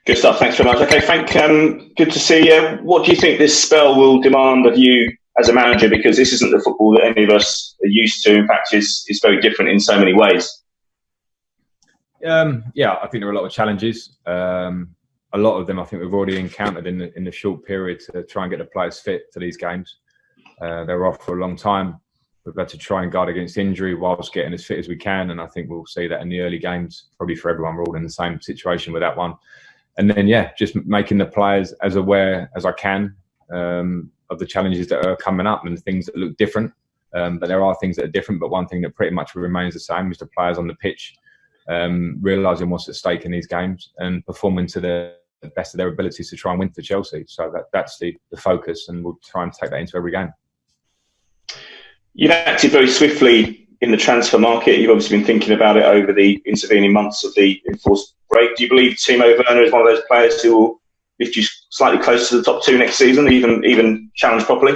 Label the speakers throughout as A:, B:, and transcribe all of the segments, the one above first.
A: Good stuff. Thanks very much. Okay, Frank, good to see you. What do you think this spell will demand of you as a manager? Because this isn't the football that any of us are used to. In fact, it's very different in so many ways.
B: I think there are a lot of challenges. A lot of them I think we've already encountered in the short period to try and get the players fit for these games. They're off for a long time. We've had to try and guard against injury whilst getting as fit as we can, and I think we'll see that in the early games. Probably for everyone, we're all in the same situation with that one. And then, just making the players as aware as I can of the challenges that are coming up and the things that look different. But there are things that are different, but one thing that pretty much remains the same is the players on the pitch realising what's at stake in these games and performing to the best of their abilities to try and win for Chelsea. So that's the focus, and we'll try and take that into every game.
A: You've acted very swiftly in the transfer market. You've obviously been thinking about it over the intervening months of the enforced break. Do you believe Timo Werner is one of those players who will lift you slightly closer to the top two next season, even challenge properly?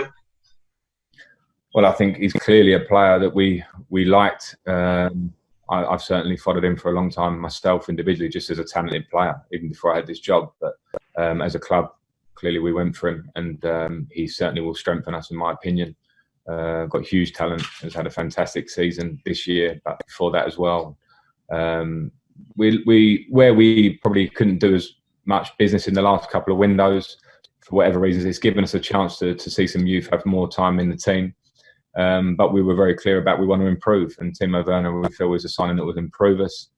B: Well, I think he's clearly a player that we liked. I've certainly followed him for a long time myself individually, just as a talented player, even before I had this job. But as a club, clearly we went for him, and he certainly will strengthen us, in my opinion. Got huge talent, has had a fantastic season this year, but before that as well. Where we probably couldn't do as much business in the last couple of windows, for whatever reasons, it's given us a chance to see some youth have more time in the team. But we were very clear about we want to improve, and Timo Werner we feel was a signing that would improve us.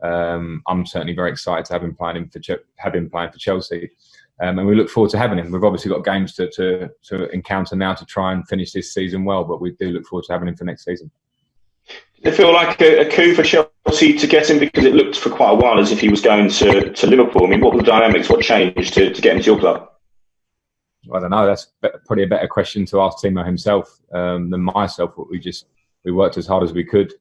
B: I'm certainly very excited to have him playing for Chelsea. And we look forward to having him. We've obviously got games to encounter now to try and finish this season well, but we do look forward to having him for next season.
A: Did it feel like a coup for Chelsea to get him? Because it looked for quite a while as if he was going to Liverpool. I mean, what were the dynamics? What changed to get him to your club?
B: I don't know. That's probably a better question to ask Timo himself than myself. We worked as hard as we could.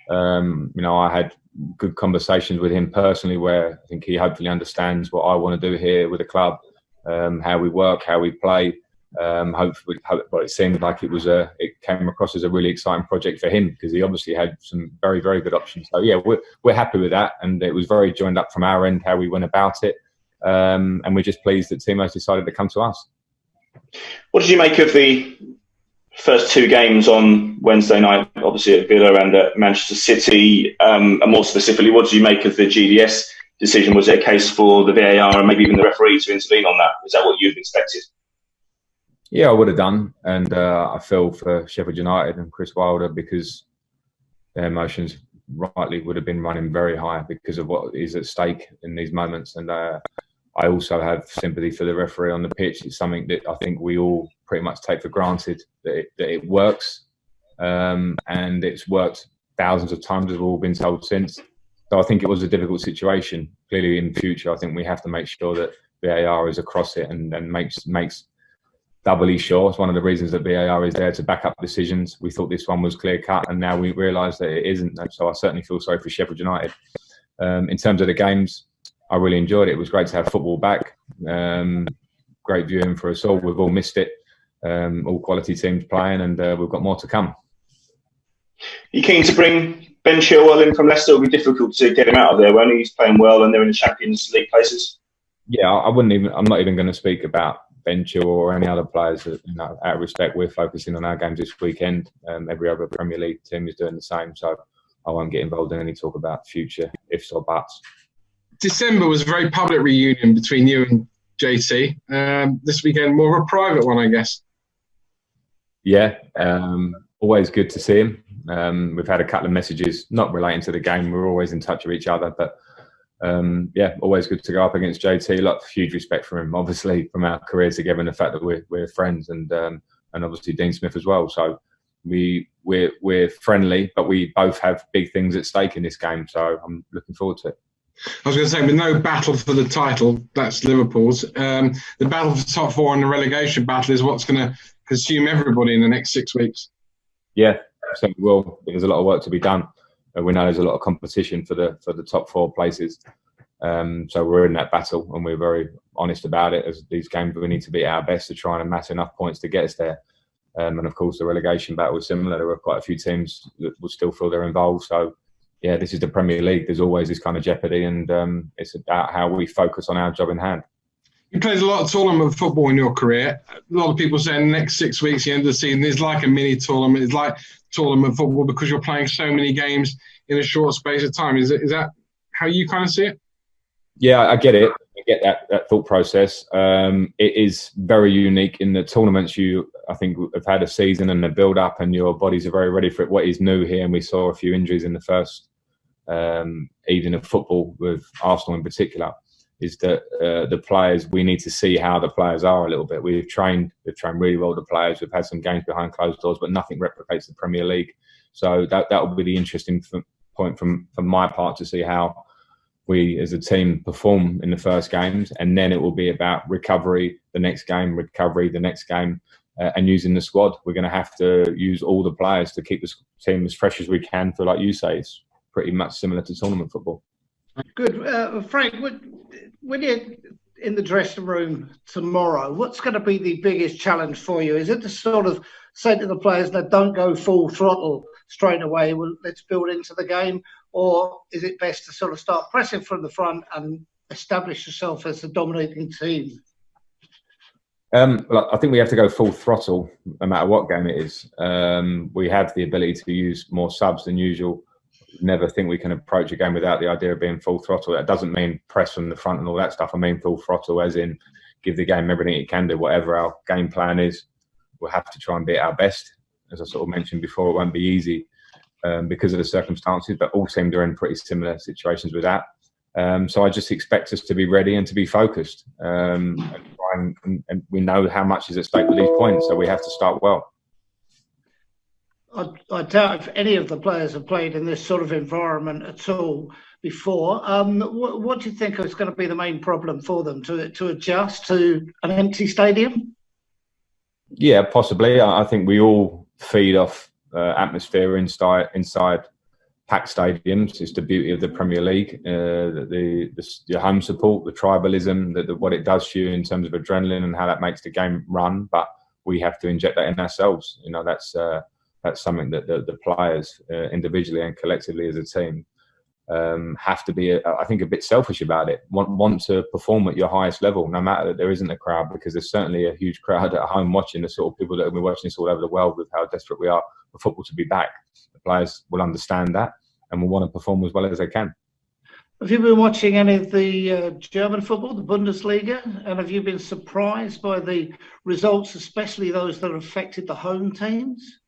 B: I had good conversations with him personally, where I think he hopefully understands what I want to do here with the club, how we work, how we play. Hopefully, it seemed like it came across as a really exciting project for him, because he obviously had some very, very good options. So we're happy with that, and it was very joined up from our end how we went about it, and we're just pleased that Timo's decided to come to us.
A: What did you make of the first two games on Wednesday night, obviously at Villa and at Manchester City? And more specifically, what did you make of the GDS decision? Was it a case for the VAR and maybe even the referee to intervene on that? Is that what you'd expected?
B: Yeah, I would have done. And I feel for Sheffield United and Chris Wilder, because their emotions rightly would have been running very high because of what is at stake in these moments. And I also have sympathy for the referee on the pitch. It's something that I think we all pretty much take for granted, that it works. And it's worked thousands of times, as we've all been told since. So I think it was a difficult situation. Clearly, in the future, I think we have to make sure that VAR is across it and makes doubly sure. It's one of the reasons that VAR is there, to back up decisions. We thought this one was clear cut, and now we realise that it isn't. So I certainly feel sorry for Sheffield United. In terms of the games, I really enjoyed it. It was great to have football back. Great viewing for us all. We've all missed it. All quality teams playing, and we've got more to come.
C: You keen to bring Ben Chilwell in from Leicester? It'll be difficult to get him out of there, won't he? He's playing well, and they're in the Champions League places.
B: Yeah, I'm not even going to speak about Ben Chilwell or any other players. Out of respect, we're focusing on our games this weekend. Every other Premier League team is doing the same, so I won't get involved in any talk about future ifs or buts.
D: December was a very public reunion between you and JT. This weekend, more of a private one, I guess.
B: Yeah, always good to see him. We've had a couple of messages not relating to the game. We're always in touch with each other, but always good to go up against JT. Huge respect for him, obviously, from our career together, and the fact that we're friends, and obviously Dean Smith as well. So we're friendly, but we both have big things at stake in this game. So I'm looking forward to it.
D: I was going to say, with no battle for the title, that's Liverpool's. The battle for top four and the relegation battle is what's going to consume everybody in the next 6 weeks.
B: Yeah, certainly will. There's a lot of work to be done. We know there's a lot of competition for the top four places. So we're in that battle, and we're very honest about it. As these games, we need to be at our best to try and amass enough points to get us there. And of course, the relegation battle is similar. There are quite a few teams that will still feel they're involved. So yeah, this is the Premier League. There's always this kind of jeopardy, and it's about how we focus on our job in hand.
D: You played a lot of tournament football in your career. A lot of people say in the next 6 weeks, the end of the season, is like a mini tournament. It's like tournament football because you're playing so many games in a short space of time. Is that how you kind of see it?
B: Yeah, I get it. I get that thought process. It is very unique in the tournaments. I think, have had a season and a build-up, and your bodies are very ready for it. What is new here, and we saw a few injuries in the first evening of football with Arsenal in particular, is that the players, we need to see how the players are a little bit. We've trained really well the players. We've had some games behind closed doors, but nothing replicates the Premier League. So that will be the interesting point from my part, to see how we as a team perform in the first games, and then it will be about recovery the next game, and using the squad. We're going to have to use all the players to keep the team as fresh as we can. For, like you say, it's pretty much similar to tournament football.
E: Good. Frank, when you're in the dressing room tomorrow, what's going to be the biggest challenge for you? Is it to sort of say to the players that don't go full throttle straight away, well, let's build into the game? Or is it best to sort of start pressing from the front and establish yourself as the dominating team?
B: I think we have to go full throttle no matter what game it is. We have the ability to use more subs than usual. Never think we can approach a game without the idea of being full throttle. That doesn't mean press from the front and all that stuff. I mean full throttle as in give the game everything it can do. Whatever our game plan is, we'll have to try and be at our best. As I sort of mentioned before, it won't be easy because of the circumstances, but all teams are in pretty similar situations with that. So I just expect us to be ready and to be focused. And we know how much is at stake with these points, so we have to start well.
E: I doubt if any of the players have played in this sort of environment at all before. What do you think is going to be the main problem for them to adjust to an empty stadium?
B: Yeah, possibly. I think we all feed off atmosphere inside packed stadiums. It's the beauty of the Premier League, the home support, the tribalism, what it does to you in terms of adrenaline and how that makes the game run. But we have to inject that in ourselves. You know, that's something that the players individually and collectively as a team have to be, I think, a bit selfish about it. Want to perform at your highest level, no matter that there isn't a crowd, because there's certainly a huge crowd at home watching, the sort of people that have been watching this all over the world with how desperate we are for football to be back. The players will understand that and will want to perform as well as they can.
E: Have you been watching any of the German football, the Bundesliga, and have you been surprised by the results, especially those that affected the home teams?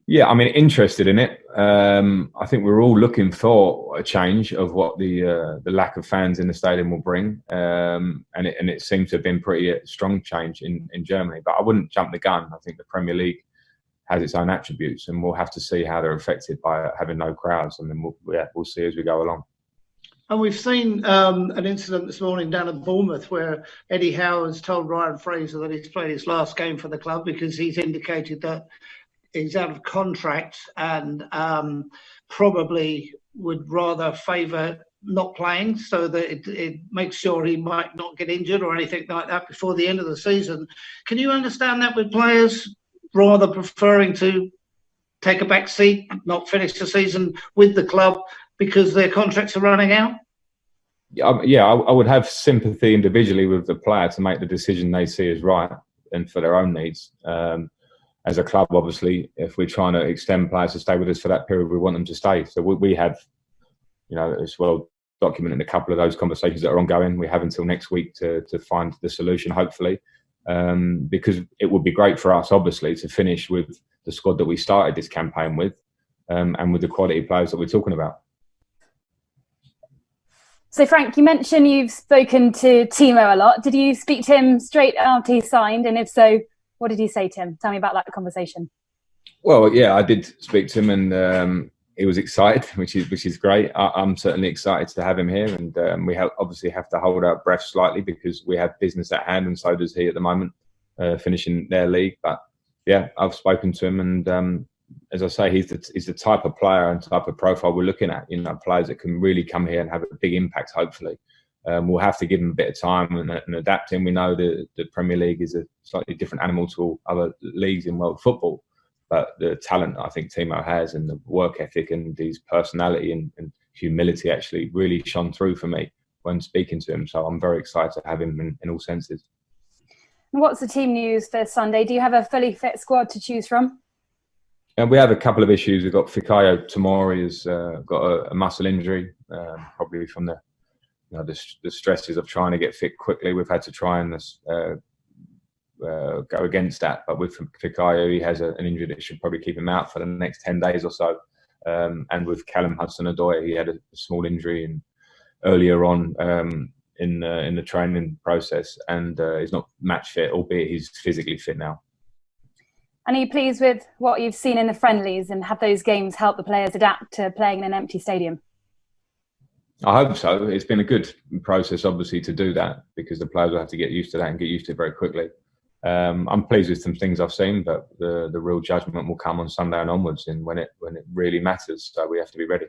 B: Yeah, I mean, interested in it. I think we're all looking for a change of what the lack of fans in the stadium will bring, and it seems to have been pretty strong change in Germany. But I wouldn't jump the gun. I think the Premier League has its own attributes, and we'll have to see how they're affected by having no crowds, and then we'll see as we go along.
E: And we've seen an incident this morning down at Bournemouth where Eddie Howe has told Ryan Fraser that he's played his last game for the club because he's indicated that he's out of contract and probably would rather favour not playing so that it makes sure he might not get injured or anything like that before the end of the season. Can you understand that with players rather preferring to take a back seat, not finish the season with the club because their contracts are running out?
B: Yeah, I would have sympathy individually with the player to make the decision they see as right and for their own needs. As a club, obviously, if we're trying to extend players to stay with us for that period, we want them to stay. So we have, it's well documented a couple of those conversations that are ongoing. We have until next week to find the solution, hopefully, because it would be great for us, obviously, to finish with the squad that we started this campaign with, and with the quality players that we're talking about.
F: So, Frank, you mentioned you've spoken to Timo a lot. Did you speak to him straight after he signed? And if so, what did you say to him? Tell me about that conversation.
B: Well, yeah, I did speak to him, and he was excited, which is great. I'm certainly excited to have him here, and we obviously have to hold our breath slightly because we have business at hand, and so does he at the moment, finishing their league. But yeah, I've spoken to him, and as I say, he's the type of player and type of profile we're looking at. Players that can really come here and have a big impact, hopefully. We'll have to give him a bit of time and adapt him. We know the Premier League is a slightly different animal to all other leagues in world football. But the talent I think Timo has, and the work ethic and his personality and humility actually really shone through for me when speaking to him. So I'm very excited to have him in all senses.
F: What's the team news for Sunday? Do you have a fully fit squad to choose from?
B: And we have a couple of issues. We've got Fikayo Tomori has got a muscle injury, probably from the stresses of trying to get fit quickly. We've had to try and go against that. But with Fikayo, he has an injury that should probably keep him out for the next 10 days or so. And with Callum Hudson-Odoi, he had a small injury earlier on in the training process, and he's not match fit, albeit he's physically fit now.
F: And are you pleased with what you've seen in the friendlies, and have those games helped the players adapt to playing in an empty stadium?
B: I hope so. It's been a good process, obviously, to do that, because the players will have to get used to that and get used to it very quickly. I'm pleased with some things I've seen, but the real judgment will come on Sunday and onwards, and when it really matters. So we have to be ready.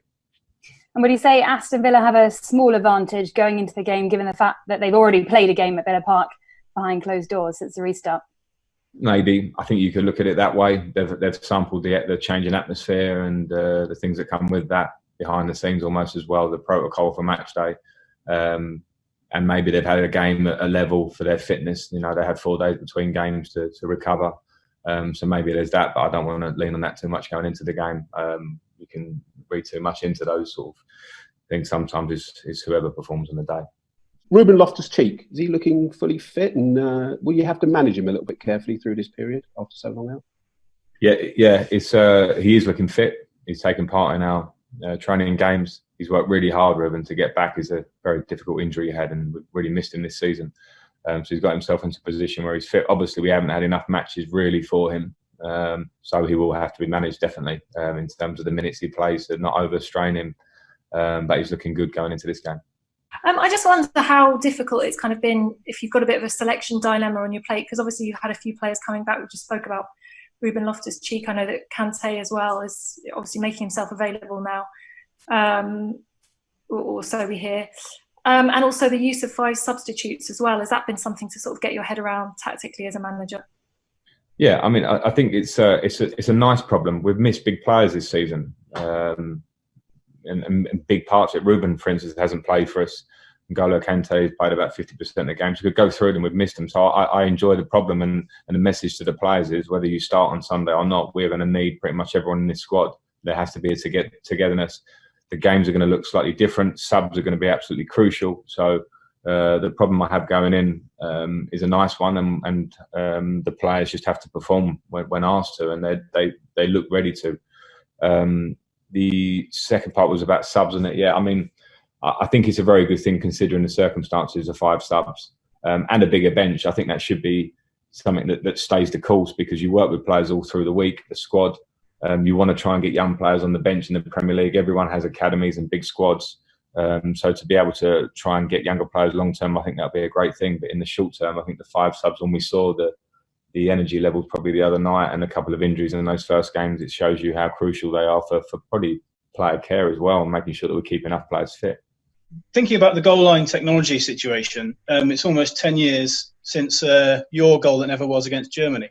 F: And would you say Aston Villa have a small advantage going into the game, given the fact that they've already played a game at Villa Park behind closed doors since the restart?
B: Maybe. I think you could look at it that way. They've sampled the change in atmosphere and the things that come with that behind the scenes almost as well, the protocol for match day. And maybe they've had a game at a level for their fitness. You know, they had 4 days between games to recover. So maybe there's that, but I don't want to lean on that too much going into the game. You can read too much into those sort of things. Sometimes it's whoever performs on the day.
G: Ruben Loftus-Cheek, is he looking fully fit? And will you have to manage him a little bit carefully through this period after so long out?
B: Yeah. He is looking fit. He's taken part in our training games. He's worked really hard, Ruben, to get back. It's a very difficult injury he had, and we really missed him this season. So he's got himself into a position where he's fit. Obviously, we haven't had enough matches really for him. So he will have to be managed, definitely, in terms of the minutes he plays, to not overstrain him. But he's looking good going into this game.
H: I just wonder how difficult it's kind of been if you've got a bit of a selection dilemma on your plate, because obviously you've had a few players coming back. We just spoke about Ruben Loftus-Cheek. I know that Kante as well is obviously making himself available now, or so we hear. And also the use of 5 substitutes as well. Has that been something to sort of get your head around tactically as a manager?
B: Yeah, I mean, I think it's a nice problem. We've missed big players this season. And big parts of it. Ruben, for instance, hasn't played for us. N'Golo Kante has played about 50% of the games. We could go through them, we've missed them. So I enjoy the problem, and the message to the players is whether you start on Sunday or not, we're going to need pretty much everyone in this squad. There has to be a togetherness. The games are going to look slightly different. Subs are going to be absolutely crucial. So the problem I have going in is a nice one, and the players just have to perform when asked to, and they look ready to. The second part was about subs, and yeah, I mean, I think it's a very good thing considering the circumstances of 5 subs and a bigger bench. I think that should be something that stays the course, because you work with players all through the week, the squad. You want to try and get young players on the bench in the Premier League. Everyone has academies and big squads. So to be able to try and get younger players long term, I think that'll be a great thing. But in the short term, I think the 5 subs, when we saw the energy levels probably the other night and a couple of injuries in those first games, it shows you how crucial they are for probably player care as well, and making sure that we keep enough players fit.
C: Thinking about the goal line technology situation, it's almost 10 years since your goal that never was against Germany.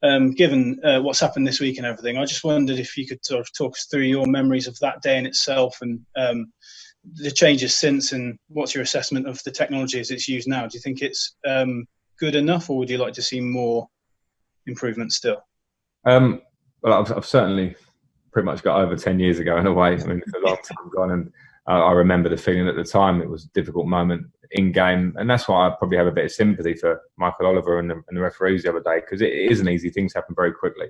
C: Given what's happened this week and everything, I just wondered if you could sort of talk us through your memories of that day in itself, and the changes since, and what's your assessment of the technology as it's used now? Do you think it's good enough, or would you like to see more improvement still?
B: Well, I've certainly pretty much got over 10 years ago in a way. I mean, it's a long time gone, and I remember the feeling at the time. It was a difficult moment in game, and that's why I probably have a bit of sympathy for Michael Oliver and the referees the other day, because it isn't easy. Things happen very quickly.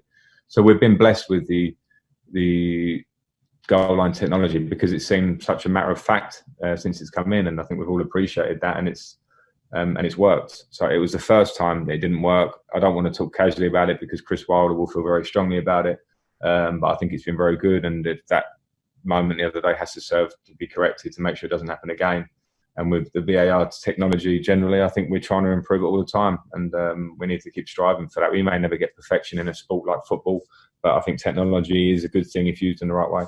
B: So we've been blessed with the goal line technology, because it seemed such a matter of fact since it's come in, and I think we've all appreciated that, and it's worked. So it was the first time that it didn't work. I don't want to talk casually about it, because Chris Wilder will feel very strongly about it. But I think it's been very good, and if that moment the other day has to serve to be corrected to make sure it doesn't happen again. And with the VAR technology generally, I think we're trying to improve it all the time, and we need to keep striving for that. We may never get perfection in a sport like football, but I think technology is a good thing if used in the right way.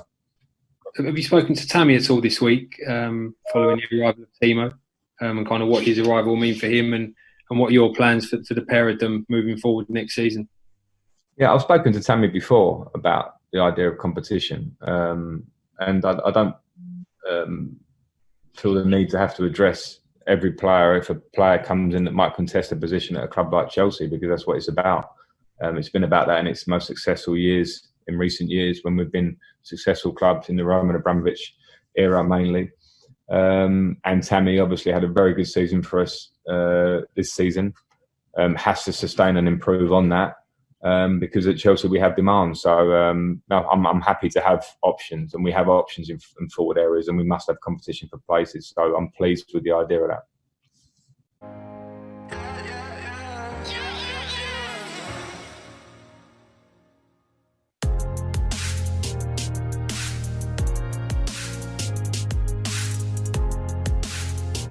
I: Have you spoken to Tammy at all this week, following the arrival of Timo, and kind of what his arrival will mean for him, and what are your plans for the pair of them moving forward next season?
B: Yeah, I've spoken to Tammy before about the idea of competition, and I don't feel the need to have to address every player if a player comes in that might contest a position at a club like Chelsea, because that's what it's about. It's been about that in its most successful years in recent years, when we've been successful clubs in the Roman Abramovich era mainly. And Tammy obviously had a very good season for us this season. Has to sustain and improve on that, because at Chelsea we have demands. So no, I'm happy to have options, and we have options in forward areas, and we must have competition for places. So I'm pleased with the idea of that.